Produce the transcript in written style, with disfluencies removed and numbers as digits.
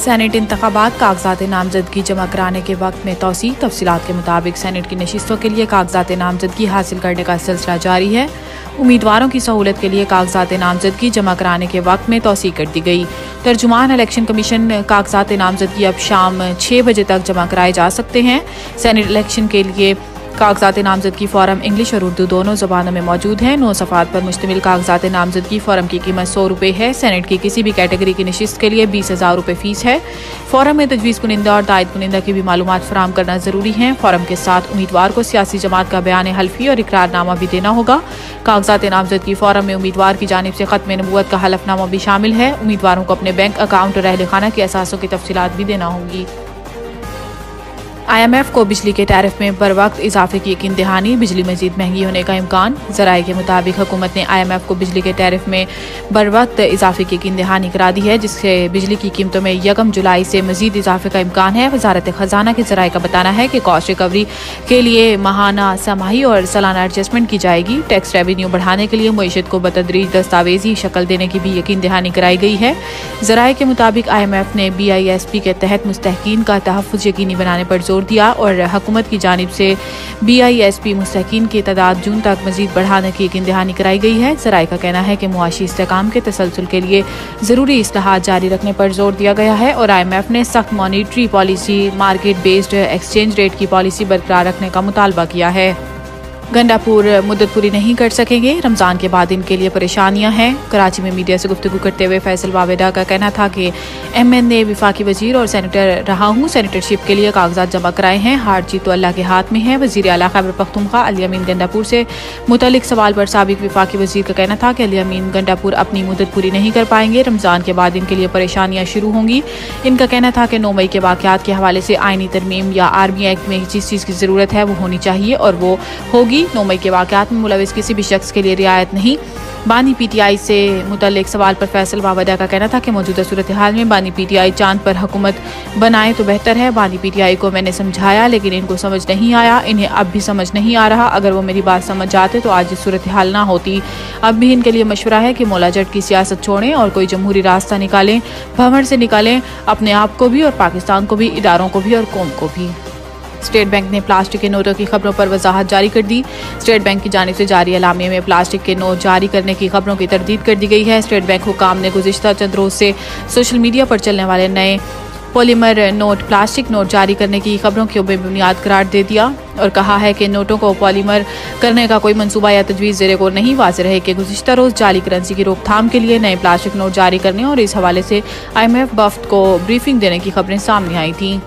Senate इंतखाबात कागजात नामजदगी जमा कराने के वक्त में तौसी। तफसीलात के मुताबिक सेनेट की नशिस्तों के लिए कागजात नामजदगी हासिल करने का सिलसिला जारी है। उम्मीदवारों की सहूलत के लिए कागजात नामजदगी जमा कराने के वक्त में तौसी कर दी गई। तर्जुमान इलेक्शन कमीशन कागजात नामजदगी अब शाम 6 बजे तक जमा कराए जा सकते हैं। सेनेट इलेक्शन के लिए कागजात नामजदगी फॉर्म इंग्लिश और उर्दू दोनों ज़बानों में मौजूद है। 9 सफ़ात पर मुश्तमिल कागजात नामजदगी फॉर्म की कीमत 100 रुपये है। सेनेट की किसी भी कैटेगरी की नशिस्त के लिए 20,000 रुपये फ़ीस है। फॉर्म में तजवीज़ कुनिंदा और दायद कुनिंदा की भी मालूमात फराहम करना ज़रूरी है। फॉर्म के साथ उम्मीदवार को सियासी जमात का बयान हल्फी और इकरारनामा भी देना होगा। कागजात नामजदगी फॉर्म में उम्मीदवार की जानिब से ख़त्म नबूवत का हलफनामा भी शामिल है। उम्मीदवारों को अपने बैंक अकाउंट और अहल खाना के असासों की तफसीलात भी देना होगी। IMF को बिजली के टैरिफ में बर वक्त इजाफे की यकीन दहानी। बिजली मजीद महंगी होने का इम्कान। ज़राए के मुताबिक हुकूमत ने IMF को बिजली के टैरिफ में बर वक्त इजाफे की यकीन दहानी करा दी है, जिससे बिजली की कीमतों में 1 जुलाई से मजीद इजाफे का इम्कान है। वजारत खजाना के ज़राए का बताना है कि कॉस्ट रिकवरी के लिए माहाना, समाही और सालाना एडजस्टमेंट की जाएगी। टैक्स रेवेन्यू बढ़ाने के लिए मईशत को बतदरीज दस्तावेजी शक्ल देने की भी यकीन दहानी कराई गई है। ज़राए के मुताबिक IMF ने BISP के तहत मुस्तहकीन का तहफ़्फ़ुज़ यकीनी बनाने पर जोर दिया और हुकूमत की जानिब से BISP मुस्तहकीन की तादाद जून तक मजीद बढ़ाने की यकीन दहानी कराई गई है। ज़राए का कहना है कि मुआशी इस्तेहकाम के तसलसल के लिए ज़रूरी इस्लाहात जारी रखने पर जोर दिया गया है और IMF ने सख्त monetary policy, market based exchange rate की पॉलिसी बरकरार रखने का मुतालबा किया है। गंडापुर मुद्दत पूरी नहीं कर सकेंगे, रमज़ान के बाद इनके लिए परेशानियां हैं। कराची में मीडिया से गुफ्तगू करते हुए फैसल वावेदा का कहना था कि MNA वफाकी वजीर और सेनेटर रहा हूँ, सेनेटरशिप के लिए कागजात जमा कराए हैं, हार जीत तो अल्लाह के हाथ में है। वज़ीर आला खैबर पख्तूनख्वा अली अमीन गंडापुर से मुतल्लिक सवाल पर साबिक वफाकी वजीर का कहना था कि अली अमीन गंडापुर अपनी मुद्दत पूरी नहीं कर पाएंगे, रमज़ान के बाद इनके लिए परेशानियां शुरू होंगी। इनका कहना था कि 9 मई के वाक़यात के हवाले से आइनी तरमीम या आर्मी एक्ट में जिस चीज़ की ज़रूरत है वो होनी चाहिए और वो होगी। 9 मई के वाक़यात में मुलविस किसी भी शख्स के लिए रियायत नहीं। बानी PTI से मुतल्लिक सवाल पर फैसल वावेदा का कहना था कि मौजूदा सूरत हाल में बानी PTI चांद पर हुकूमत बनाए तो बेहतर है। बानी PTI को मैंने समझाया लेकिन इनको समझ नहीं आया, इन्हें अब भी समझ नहीं आ रहा। अगर वो मेरी बात समझ जाते तो आज सूरत हाल ना होती। अब भी इनके लिए मशवरा है कि मौला जट की सियासत छोड़ें और कोई जमहूरी रास्ता निकालें, भंवर से निकालें, अपने आप को भी और पाकिस्तान को भी, इदारों को भी और कौम को भी। स्टेट बैंक ने प्लास्टिक के नोटों की खबरों पर वजाहत जारी कर दी। स्टेट बैंक की जानिब से जारी एलामिया में प्लास्टिक के नोट जारी करने की खबरों की तरदीद कर दी गई है। स्टेट बैंक हुकाम ने गुज़िश्ता चंद रोज से सोशल मीडिया पर चलने वाले नए पॉलीमर नोट, प्लास्टिक नोट जारी करने की खबरों को बेबुनियाद करार दे दिया और कहा है कि नोटों को पॉलीमर करने का कोई मंसूबा या तजवीज़ ज़ेरे गौर नहीं। वाज़ेह है कि गुज़िश्ता रोज़ जाली करेंसी की रोकथाम के लिए नए प्लास्टिक नोट जारी करने और इस हवाले से IMF वफ़द को ब्रीफिंग देने की खबरें सामने आई थीं।